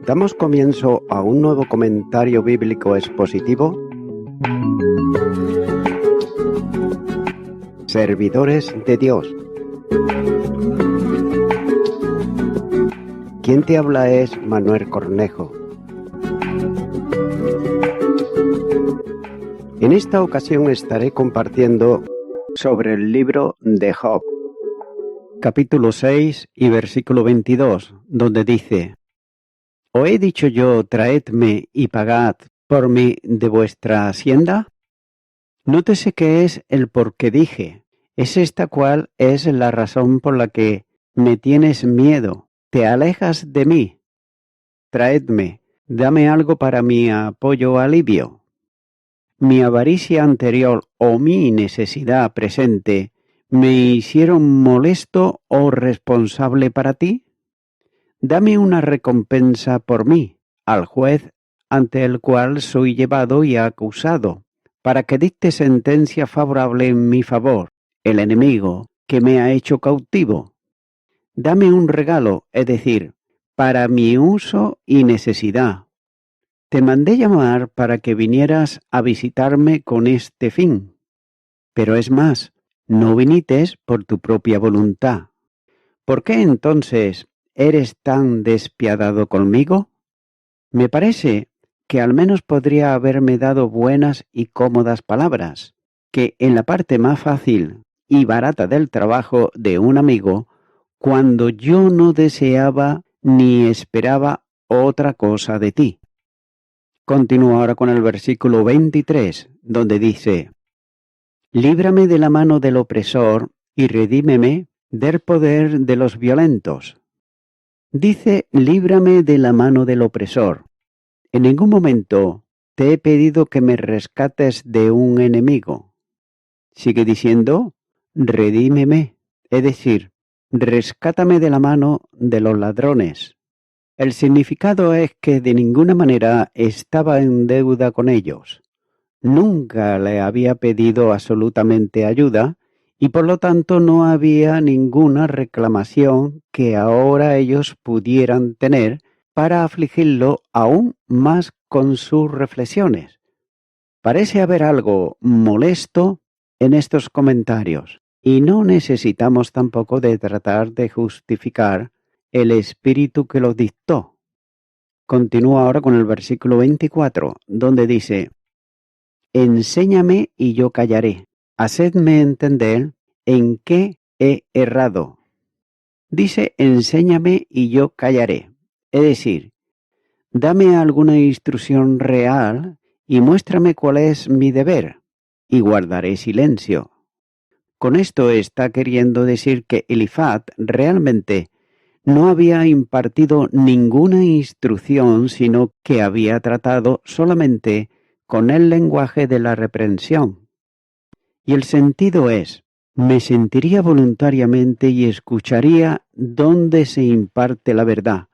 Damos comienzo a un nuevo comentario bíblico expositivo. Servidores de Dios. Quien te habla es Manuel Cornejo. En esta ocasión estaré compartiendo sobre el libro de Job, capítulo 6 y versículo 22, donde dice: ¿O he dicho yo, traedme y pagad por mí de vuestra hacienda? Nótese que es el por qué dije. Es esta cual es la razón por la que me tienes miedo, te alejas de mí. Traedme, dame algo para mi apoyo o alivio. Mi avaricia anterior o mi necesidad presente me hicieron molesto o responsable para ti. Dame una recompensa por mí, al juez ante el cual soy llevado y acusado, para que dicte sentencia favorable en mi favor, el enemigo que me ha hecho cautivo. Dame un regalo, es decir, para mi uso y necesidad. Te mandé llamar para que vinieras a visitarme con este fin. Pero es más, no vinites por tu propia voluntad. ¿Por qué entonces eres tan despiadado conmigo? Me parece que al menos podría haberme dado buenas y cómodas palabras, que en la parte más fácil y barata del trabajo de un amigo, cuando yo no deseaba ni esperaba otra cosa de ti. Continúo ahora con el versículo 23, donde dice: Líbrame de la mano del opresor y redímeme del poder de los violentos. Dice: líbrame de la mano del opresor. En ningún momento te he pedido que me rescates de un enemigo. Sigue diciendo: redímeme, es decir, rescátame de la mano de los ladrones. El significado es que de ninguna manera estaba en deuda con ellos. Nunca le había pedido absolutamente ayuda y por lo tanto no había ninguna reclamación que ahora ellos pudieran tener para afligirlo aún más con sus reflexiones. Parece haber algo molesto en estos comentarios y no necesitamos tampoco de tratar de justificar el espíritu que lo dictó. Continúa ahora con el versículo 24, donde dice: Enséñame y yo callaré. Hacedme entender en qué he errado. Dice: enséñame y yo callaré. Es decir, dame alguna instrucción real y muéstrame cuál es mi deber, y guardaré silencio. Con esto está queriendo decir que Elifaz realmente no había impartido ninguna instrucción, sino que había tratado solamente con el lenguaje de la reprensión. Y el sentido es: me sentiría voluntariamente y escucharía dónde se imparte la verdad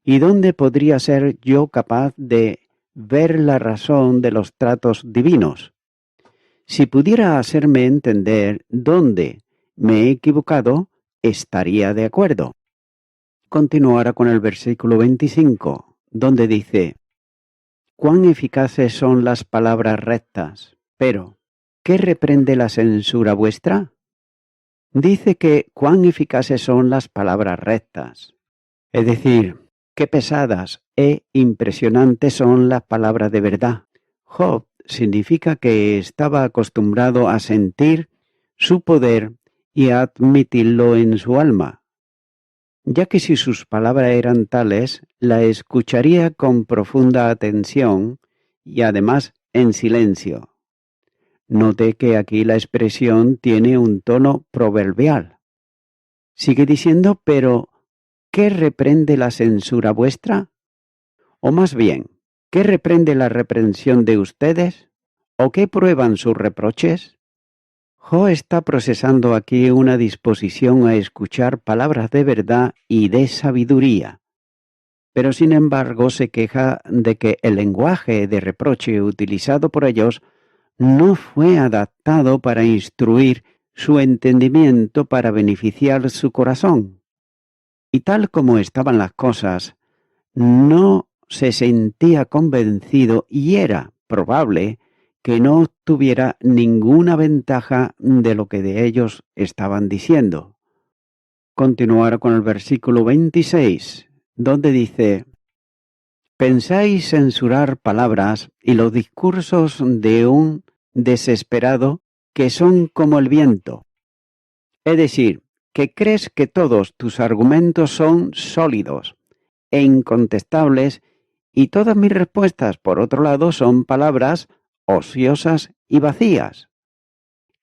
y dónde podría ser yo capaz de ver la razón de los tratos divinos. Si pudiera hacerme entender dónde me he equivocado, estaría de acuerdo. Continuará con el versículo 25, donde dice: Cuán eficaces son las palabras rectas, pero ¿qué reprende la censura vuestra? Dice que cuán eficaces son las palabras rectas, es decir, qué pesadas e impresionantes son las palabras de verdad. Job significa que estaba acostumbrado a sentir su poder y a admitirlo en su alma, ya que si sus palabras eran tales, la escucharía con profunda atención y además en silencio. Note que aquí la expresión tiene un tono proverbial. Sigue diciendo: pero ¿qué reprende la censura vuestra? O más bien, ¿qué reprende la reprensión de ustedes? ¿O qué prueban sus reproches? Job está procesando aquí una disposición a escuchar palabras de verdad y de sabiduría, pero sin embargo se queja de que el lenguaje de reproche utilizado por ellos no fue adaptado para instruir su entendimiento para beneficiar su corazón. Y tal como estaban las cosas, no se sentía convencido y era probable que no obtuviera ninguna ventaja de lo que de ellos estaban diciendo. Continuar con el versículo 26, donde dice: «Pensáis censurar palabras y los discursos de un desesperado que son como el viento». Es decir, que crees que todos tus argumentos son sólidos e incontestables y todas mis respuestas, por otro lado, son palabras ociosas y vacías.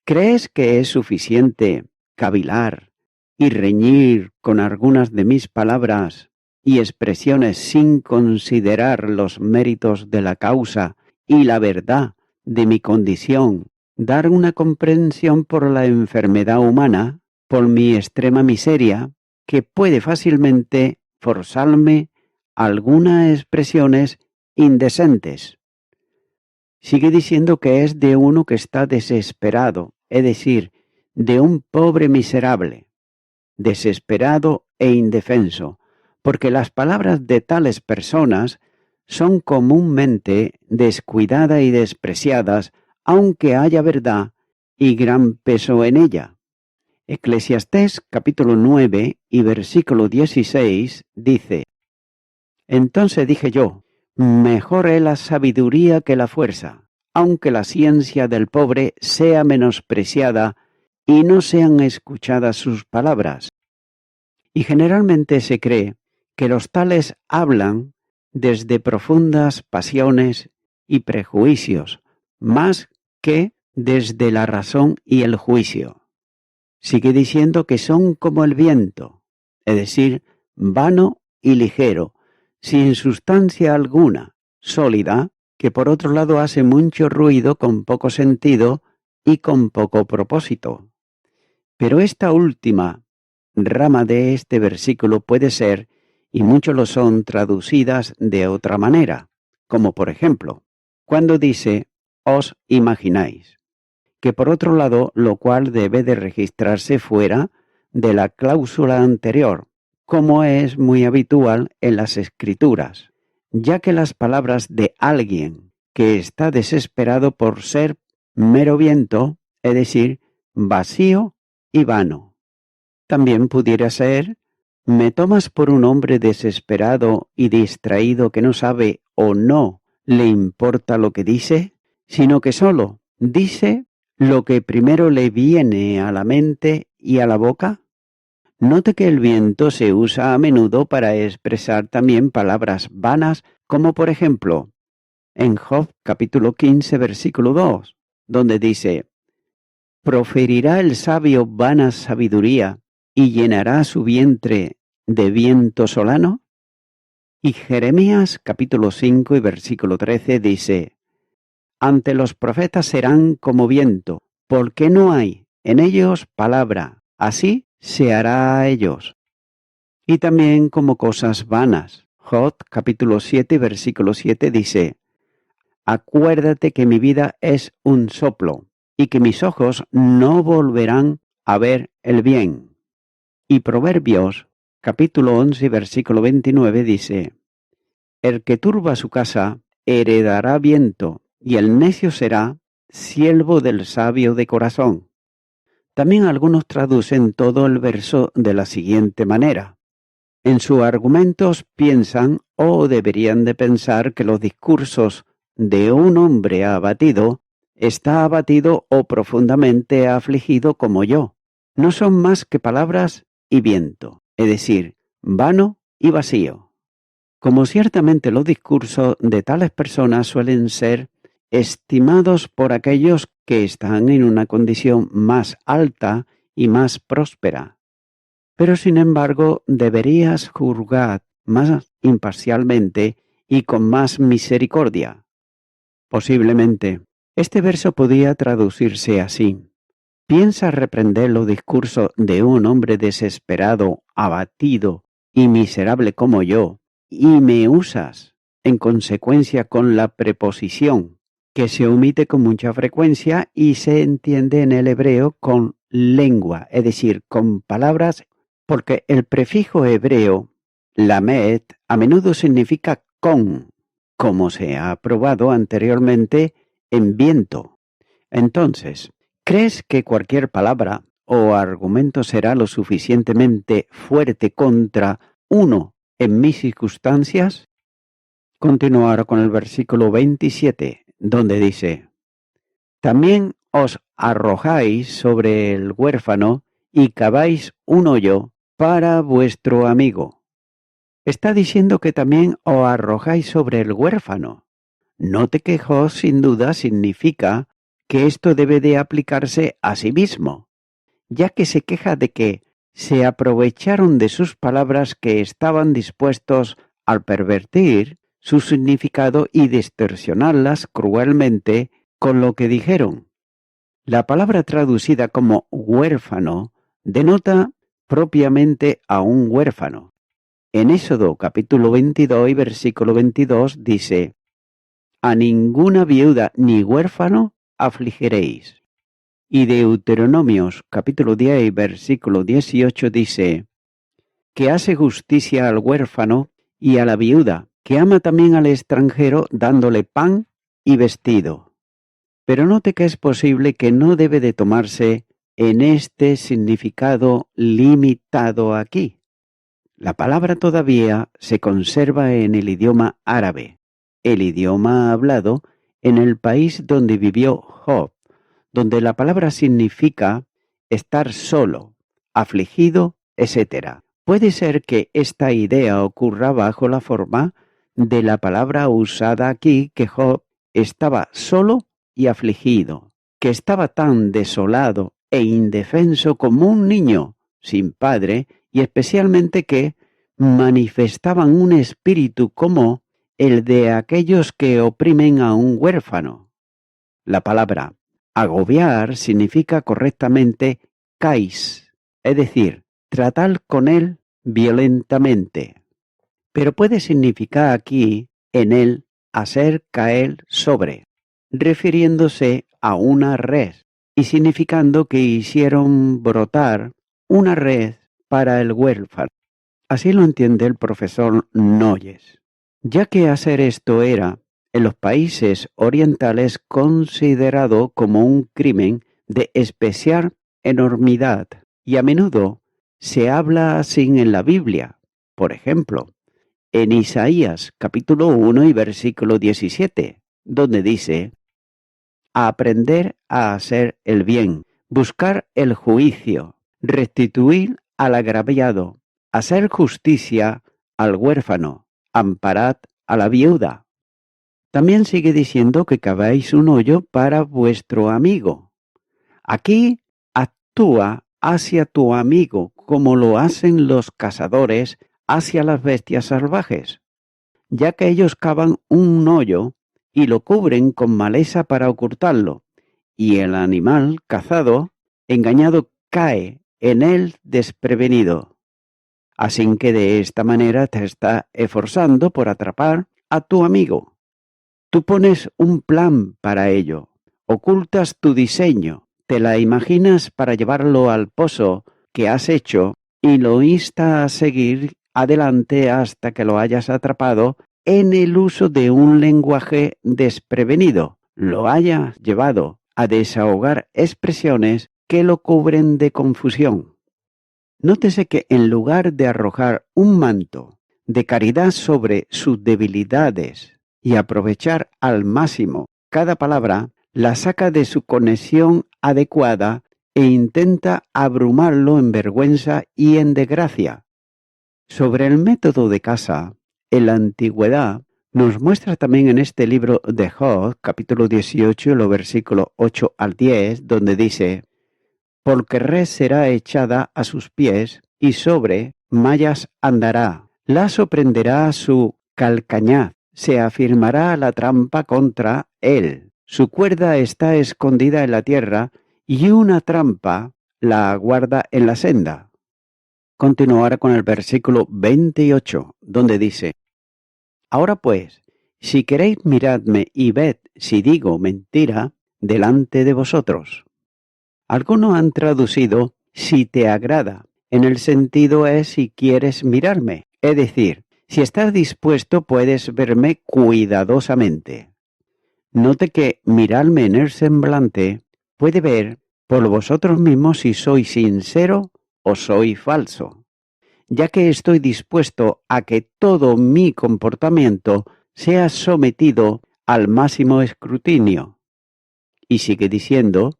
¿Crees que es suficiente cavilar y reñir con algunas de mis palabras y expresiones sin considerar los méritos de la causa y la verdad de mi condición, dar una comprensión por la enfermedad humana, por mi extrema miseria, que puede fácilmente forzarme algunas expresiones indecentes? Sigue diciendo que es de uno que está desesperado, es decir, de un pobre miserable, desesperado e indefenso, porque las palabras de tales personas son comúnmente descuidadas y despreciadas, aunque haya verdad y gran peso en ella. Eclesiastés capítulo 9 y versículo 16 dice: «Entonces dije yo, mejor es la sabiduría que la fuerza, aunque la ciencia del pobre sea menospreciada y no sean escuchadas sus palabras». Y generalmente se cree que los tales hablan desde profundas pasiones y prejuicios, más que desde la razón y el juicio. Sigue diciendo que son como el viento, es decir, vano y ligero, sin sustancia alguna, sólida, que por otro lado hace mucho ruido con poco sentido y con poco propósito. Pero esta última rama de este versículo puede ser, y muchos lo son, traducidas de otra manera, como por ejemplo, cuando dice «os imagináis», que por otro lado, lo cual debe de registrarse fuera de la cláusula anterior, como es muy habitual en las Escrituras, ya que las palabras de alguien que está desesperado por ser mero viento, es decir, vacío y vano. También pudiera ser: «¿Me tomas por un hombre desesperado y distraído que no sabe o no le importa lo que dice, sino que solo dice lo que primero le viene a la mente y a la boca?» Note que el viento se usa a menudo para expresar también palabras vanas, como por ejemplo en Job capítulo 15 versículo 2, donde dice: «¿Proferirá el sabio vana sabiduría y llenará su vientre de viento solano?» Y Jeremías capítulo 5 y versículo 13 dice: «Ante los profetas serán como viento, porque no hay en ellos palabra, así se hará a ellos». Y también como cosas vanas. Job capítulo 7 versículo 7 dice: «Acuérdate que mi vida es un soplo, y que mis ojos no volverán a ver el bien». Y Proverbios capítulo 11 versículo 29 dice: «El que turba su casa heredará viento, y el necio será siervo del sabio de corazón». También algunos traducen todo el verso de la siguiente manera: en sus argumentos piensan o deberían de pensar que los discursos de un hombre abatido está abatido o profundamente afligido como yo. No son más que palabras y viento, es decir, vano y vacío. Como ciertamente los discursos de tales personas suelen ser estimados por aquellos que están en una condición más alta y más próspera. Pero sin embargo deberías juzgar más imparcialmente y con más misericordia. Posiblemente, este verso podía traducirse así: ¿piensas reprender los discursos de un hombre desesperado, abatido y miserable como yo, y me usas en consecuencia con la preposición que se omite con mucha frecuencia y se entiende en el hebreo con lengua, es decir, con palabras, porque el prefijo hebreo lamed a menudo significa con, como se ha probado anteriormente, en viento. Entonces, ¿crees que cualquier palabra o argumento será lo suficientemente fuerte contra uno en mis circunstancias? Continúo ahora con el versículo 27, donde dice: También os arrojáis sobre el huérfano y caváis un hoyo para vuestro amigo. Está diciendo que también os arrojáis sobre el huérfano. No te quejo, sin duda, significa que esto debe de aplicarse a sí mismo, ya que se queja de que se aprovecharon de sus palabras que estaban dispuestos al pervertir su significado y distorsionarlas cruelmente con lo que dijeron. La palabra traducida como huérfano denota propiamente a un huérfano. En Éxodo capítulo 22 y versículo 22 dice: A ninguna viuda ni huérfano afligiréis. Y Deuteronomios capítulo 10 y versículo 18 dice: Que hace justicia al huérfano y a la viuda, que ama también al extranjero dándole pan y vestido. Pero note que es posible que no debe de tomarse en este significado limitado aquí. La palabra todavía se conserva en el idioma árabe, el idioma hablado en el país donde vivió Job, donde la palabra significa estar solo, afligido, etc. Puede ser que esta idea ocurra bajo la forma de la palabra usada aquí, que Job estaba solo y afligido, que estaba tan desolado e indefenso como un niño sin padre, y especialmente que manifestaban un espíritu como el de aquellos que oprimen a un huérfano. La palabra agobiar significa correctamente cais, es decir, tratar con él violentamente. Pero puede significar aquí, en él, hacer caer sobre, refiriéndose a una red y significando que hicieron brotar una red para el huérfano. Así lo entiende el profesor Noyes, ya que hacer esto era, en los países orientales, considerado como un crimen de especial enormidad, y a menudo se habla así en la Biblia. Por ejemplo, en Isaías capítulo 1 y versículo 17, donde dice: a aprender a hacer el bien, buscar el juicio, restituir al agraviado, hacer justicia al huérfano, amparad a la viuda. También sigue diciendo que caváis un hoyo para vuestro amigo. Aquí actúa hacia tu amigo como lo hacen los cazadores hacia las bestias salvajes, ya que ellos cavan un hoyo y lo cubren con maleza para ocultarlo, y el animal cazado, engañado, cae en él desprevenido. Así que de esta manera te está esforzando por atrapar a tu amigo. Tú pones un plan para ello, ocultas tu diseño, te la imaginas para llevarlo al pozo que has hecho y lo insta a seguir adelante hasta que lo hayas atrapado en el uso de un lenguaje desprevenido, lo haya llevado a desahogar expresiones que lo cubren de confusión. Nótese que en lugar de arrojar un manto de caridad sobre sus debilidades y aprovechar al máximo cada palabra, la saca de su conexión adecuada e intenta abrumarlo en vergüenza y en desgracia. Sobre el método de caza, en la antigüedad, nos muestra también en este libro de Job, capítulo 18, los versículos 8 al 10, donde dice: Porque res será echada a sus pies, y sobre mallas andará. Lazo prenderá a su calcañaz, se afirmará la trampa contra él. Su cuerda está escondida en la tierra, y una trampa la aguarda en la senda. Continuará con el versículo 28, donde dice: Ahora pues, si queréis miradme y ved si digo mentira delante de vosotros. Algunos han traducido si te agrada, en el sentido es si quieres mirarme, es decir, Si estás dispuesto, puedes verme cuidadosamente. Note que mirarme en el semblante puede ver por vosotros mismos si soy sincero o soy falso, ya que estoy dispuesto a que todo mi comportamiento sea sometido al máximo escrutinio. Y sigue diciendo,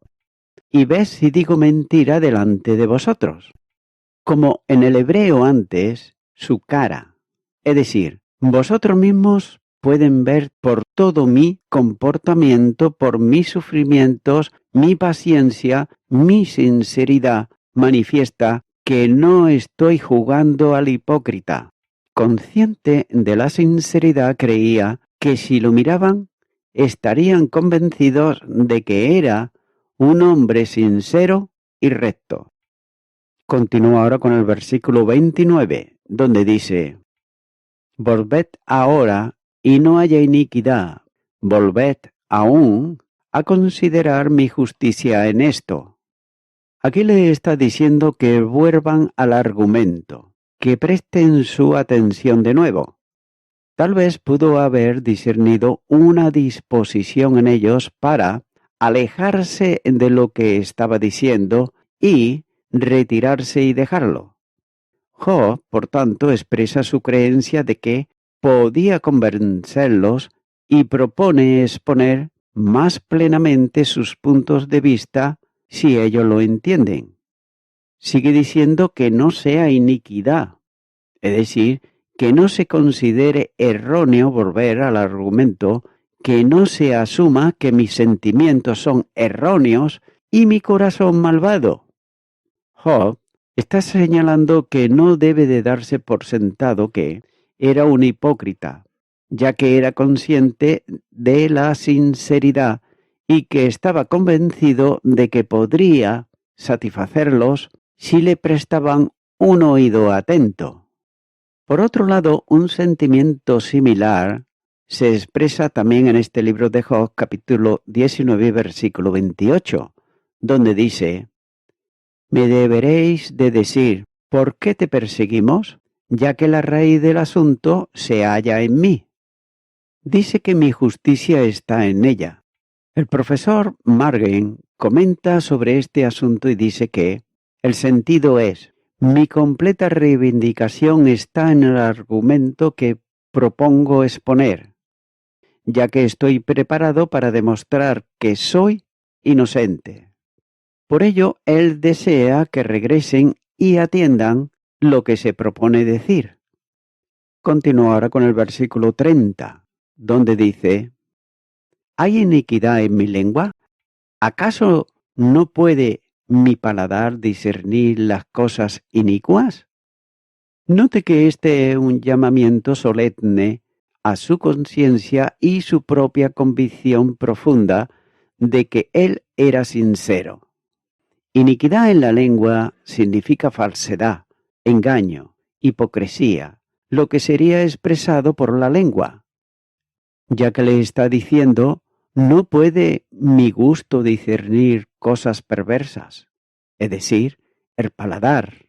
y ves si digo mentira delante de vosotros. Como en el hebreo antes, su cara. Es decir, vosotros mismos pueden ver por todo mi comportamiento, por mis sufrimientos, mi paciencia, mi sinceridad, manifiesta que no estoy jugando al hipócrita. Consciente de la sinceridad, creía que si lo miraban, estarían convencidos de que era un hombre sincero y recto. Continúa ahora con el versículo 29, donde dice, volved ahora y no haya iniquidad, volved aún a considerar mi justicia en esto. Aquí le está diciendo que vuelvan al argumento, que presten su atención de nuevo. Tal vez pudo haber discernido una disposición en ellos para alejarse de lo que estaba diciendo y retirarse y dejarlo. Job, por tanto, expresa su creencia de que podía convencerlos y propone exponer más plenamente sus puntos de vista si ellos lo entienden. Sigue diciendo que no sea iniquidad, es decir, que no se considere erróneo volver al argumento, que no se asuma que mis sentimientos son erróneos y mi corazón malvado. Job está señalando que no debe de darse por sentado que era un hipócrita, ya que era consciente de la sinceridad y que estaba convencido de que podría satisfacerlos si le prestaban un oído atento. Por otro lado, un sentimiento similar se expresa también en este libro de Job, capítulo 19, versículo 28, donde dice, me deberéis de decir, ¿por qué te perseguimos? Ya que la raíz del asunto se halla en mí. Dice que mi justicia está en ella. El profesor Margen comenta sobre este asunto y dice que el sentido es, mi completa reivindicación está en el argumento que propongo exponer, ya que estoy preparado para demostrar que soy inocente. Por ello, él desea que regresen y atiendan lo que se propone decir. Continúa ahora con el versículo 30, donde dice, ¿hay iniquidad en mi lengua? ¿Acaso no puede mi paladar discernir las cosas inicuas? Note que este es un llamamiento solemne a su conciencia y su propia convicción profunda de que él era sincero. Iniquidad en la lengua significa falsedad, engaño, hipocresía, lo que sería expresado por la lengua, ya que le está diciendo, no puede mi gusto discernir cosas perversas, es decir, el paladar.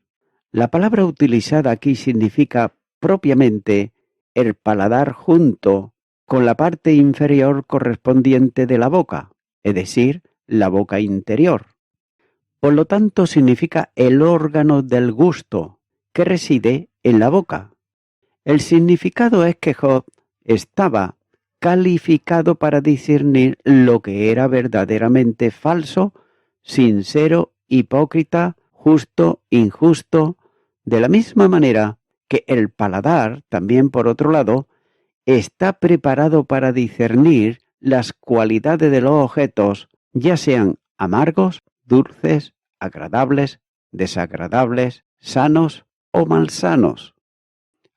La palabra utilizada aquí significa propiamente el paladar junto con la parte inferior correspondiente de la boca, es decir, la boca interior. Por lo tanto, significa el órgano del gusto que reside en la boca. El significado es que Job estaba calificado para discernir lo que era verdaderamente falso, sincero, hipócrita, justo, injusto, de la misma manera que el paladar, también por otro lado, está preparado para discernir las cualidades de los objetos, ya sean amargos, dulces, agradables, desagradables, sanos o malsanos.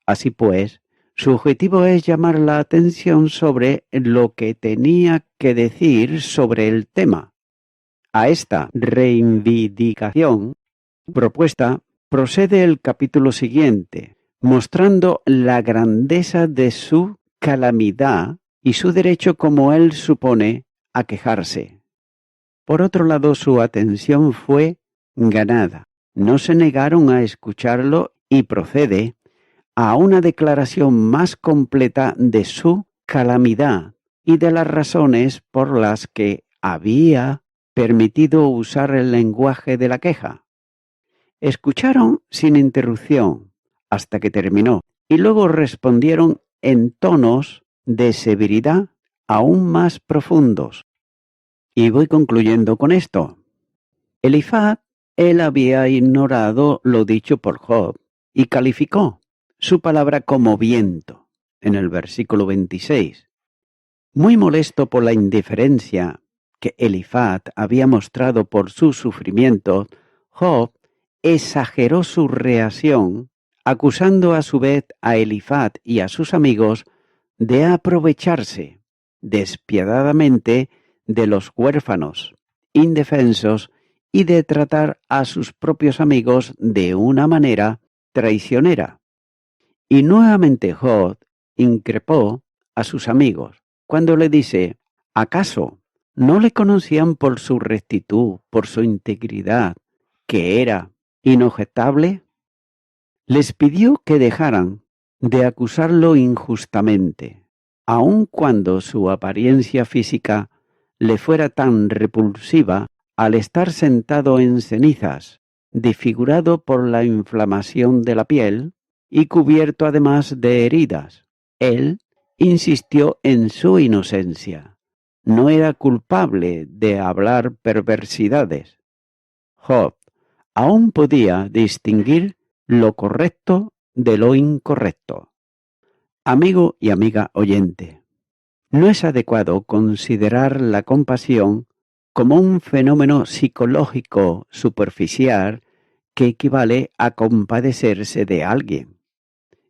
Así pues, su objetivo es llamar la atención sobre lo que tenía que decir sobre el tema. A esta reivindicación propuesta procede el capítulo siguiente, mostrando la grandeza de su calamidad y su derecho como él supone a quejarse. Por otro lado, su atención fue ganada. No se negaron a escucharlo y procede a una declaración más completa de su calamidad y de las razones por las que había permitido usar el lenguaje de la queja. Escucharon sin interrupción hasta que terminó y luego respondieron en tonos de severidad aún más profundos. Y voy concluyendo con esto. Elifaz, él había ignorado lo dicho por Job y calificó su palabra como viento en el versículo 26. Muy molesto por la indiferencia que Elifaz había mostrado por su sufrimiento, Job exageró su reacción, acusando a su vez a Elifaz y a sus amigos de aprovecharse despiadadamente de los huérfanos, indefensos, y de tratar a sus propios amigos de una manera traicionera. Y nuevamente Job increpó a sus amigos cuando le dice: ¿acaso no le conocían por su rectitud, por su integridad, que era inobjetable? Les pidió que dejaran de acusarlo injustamente, aun cuando su apariencia física le fuera tan repulsiva al estar sentado en cenizas, desfigurado por la inflamación de la piel y cubierto además de heridas. Él insistió en su inocencia. No era culpable de hablar perversidades. Job aún podía distinguir lo correcto de lo incorrecto. Amigo y amiga oyente, no es adecuado considerar la compasión como un fenómeno psicológico superficial que equivale a compadecerse de alguien.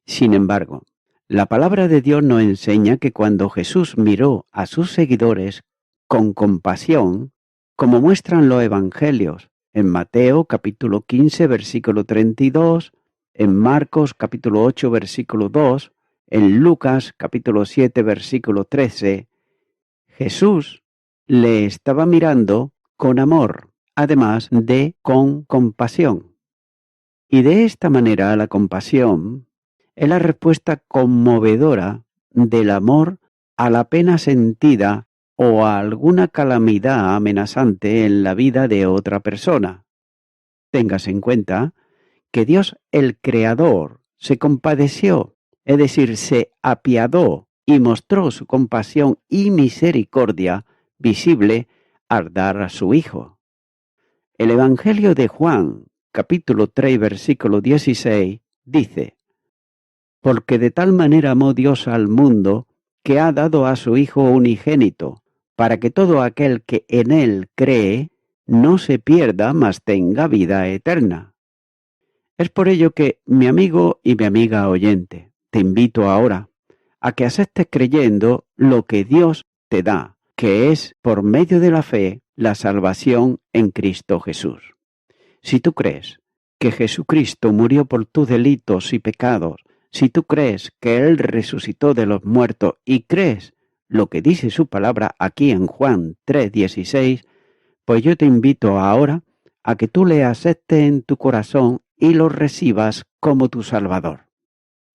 Sin embargo, la palabra de Dios nos enseña que cuando Jesús miró a sus seguidores con compasión, como muestran los evangelios, en Mateo capítulo 15 versículo 32, en Marcos capítulo 8 versículo 2, en Lucas capítulo 7 versículo 13, Jesús le estaba mirando con amor, además de con compasión. Y de esta manera la compasión es la respuesta conmovedora del amor a la pena sentida o a alguna calamidad amenazante en la vida de otra persona. Téngase en cuenta que Dios el Creador se compadeció, es decir, se apiadó y mostró su compasión y misericordia visible al dar a su Hijo. El Evangelio de Juan, capítulo 3, versículo 16, dice: porque de tal manera amó Dios al mundo, que ha dado a su Hijo unigénito, para que todo aquel que en él cree no se pierda, mas tenga vida eterna. Es por ello que, mi amigo y mi amiga oyente, te invito ahora a que aceptes creyendo lo que Dios te da, que es, por medio de la fe, la salvación en Cristo Jesús. Si tú crees que Jesucristo murió por tus delitos y pecados, si tú crees que Él resucitó de los muertos y crees lo que dice su palabra aquí en Juan 3:16, pues yo te invito ahora a que tú le aceptes en tu corazón y lo recibas como tu Salvador.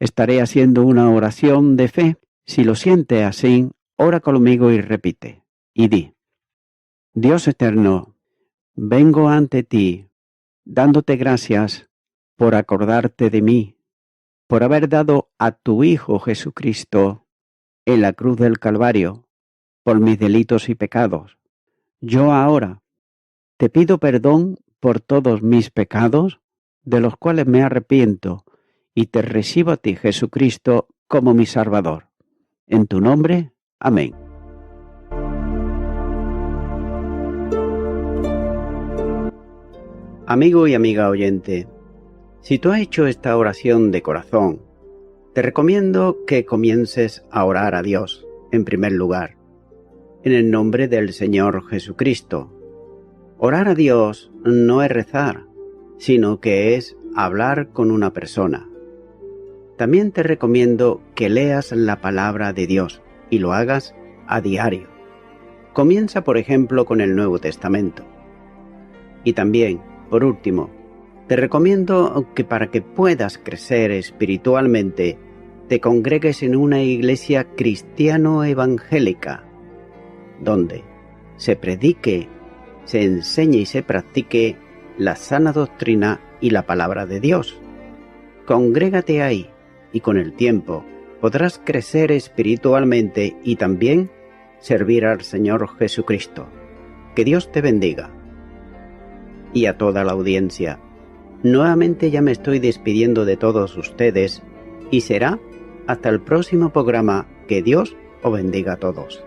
Estaré haciendo una oración de fe. Si lo sientes así, ora conmigo y repite. Y di: Dios eterno, vengo ante ti, dándote gracias por acordarte de mí, por haber dado a tu Hijo Jesucristo en la cruz del Calvario por mis delitos y pecados. Yo ahora te pido perdón por todos mis pecados, de los cuales me arrepiento, y te recibo a ti, Jesucristo, como mi Salvador. En tu nombre, amén. Amigo y amiga oyente, si tú has hecho esta oración de corazón, te recomiendo que comiences a orar a Dios, en primer lugar, en el nombre del Señor Jesucristo. Orar a Dios no es rezar, sino que es hablar con una persona. También te recomiendo que leas la palabra de Dios y lo hagas a diario. Comienza, por ejemplo, con el Nuevo Testamento. Y también, por último, Te recomiendo que para que puedas crecer espiritualmente, te congregues en una iglesia cristiano-evangélica, donde se predique, se enseñe y se practique la sana doctrina y la palabra de Dios. Congrégate ahí y con el tiempo podrás crecer espiritualmente y también servir al Señor Jesucristo. Que Dios te bendiga. Y a toda la audiencia, nuevamente ya me estoy despidiendo de todos ustedes y será hasta el próximo programa. Que Dios os bendiga a todos.